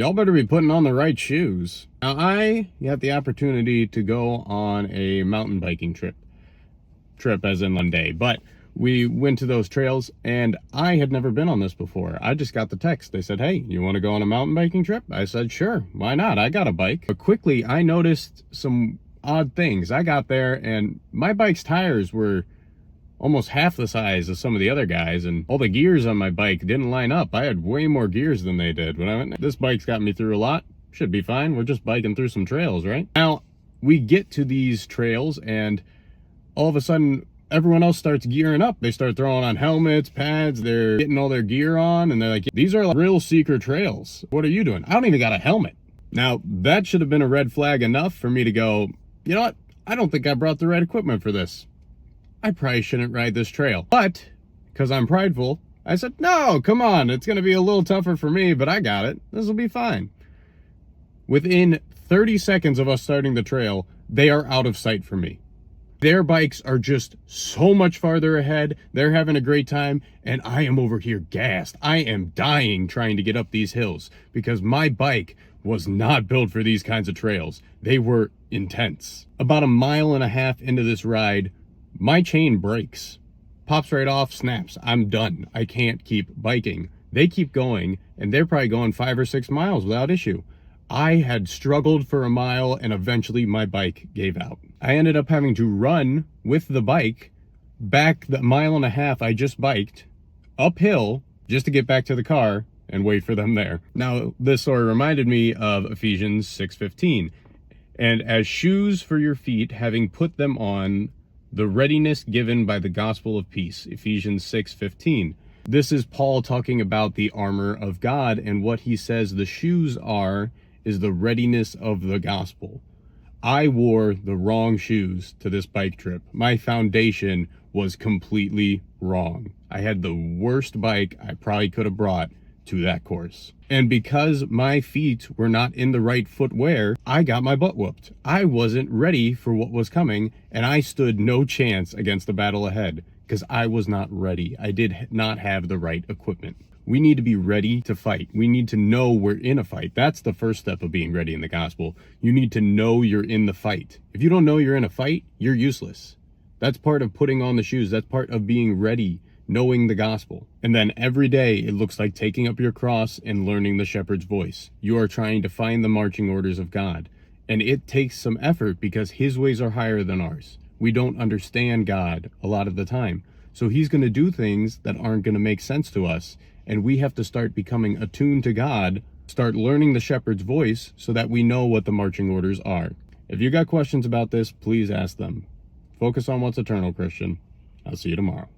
Y'all better be putting on the right shoes. Now, I got the opportunity to go on a mountain biking trip as in one day, but we went to those trails and I had never been on this before. I just got the text. They said, hey, you want to go on a mountain biking trip? I said, sure, why not? I got a bike. But quickly, I noticed some odd things. I got there and my bike's tires were almost half the size of some of the other guys, and all the gears on my bike didn't line up. I had way more gears than they did. When I went, this bike's got me through a lot. Should be fine. We're just biking through some trails, right? Now, we get to these trails and all of a sudden, everyone else starts gearing up. They start throwing on helmets, pads, they're getting all their gear on, and they're like, these are like real seeker trails. What are you doing? I don't even got a helmet. Now, that should have been a red flag enough for me to go, you know what? I don't think I brought the right equipment for this. I probably shouldn't ride this trail. But, because I'm prideful, I said, no, come on. It's going to be a little tougher for me, but I got it. This will be fine. Within 30 seconds of us starting the trail, they are out of sight for me. Their bikes are just so much farther ahead. They're having a great time, and I am over here gassed. I am dying trying to get up these hills because my bike was not built for these kinds of trails. They were intense. About 1.5 miles into this ride, my chain breaks, pops right off, snaps. I'm done. I can't keep biking. They keep going, and they're probably going 5 or 6 miles without issue. I had struggled for 1 mile, and eventually my bike gave out. I ended up having to run with the bike back the 1.5 miles I just biked uphill just to get back to the car and wait for them there. Now, this story reminded me of Ephesians 6:15. And as shoes for your feet, having put them on, the readiness given by the gospel of peace, Ephesians 6:15. This is Paul talking about the armor of God, and what he says the shoes are is the readiness of the gospel. I wore the wrong shoes to this bike trip. My foundation was completely wrong. I had the worst bike I probably could have brought to that course. And because my feet were not in the right footwear, I got my butt whooped. I wasn't ready for what was coming, and I stood no chance against the battle ahead because I was not ready. I did not have the right equipment. We need to be ready to fight. We need to know we're in a fight. That's the first step of being ready in the gospel. You need to know you're in the fight. If you don't know you're in a fight, you're useless. That's part of putting on the shoes. That's part of being ready, knowing the gospel. And then every day it looks like taking up your cross and learning the shepherd's voice. You are trying to find the marching orders of God. And it takes some effort because his ways are higher than ours. We don't understand God a lot of the time. So he's going to do things that aren't going to make sense to us. And we have to start becoming attuned to God, start learning the shepherd's voice so that we know what the marching orders are. If you got questions about this, please ask them. Focus on what's eternal, Christian. I'll see you tomorrow.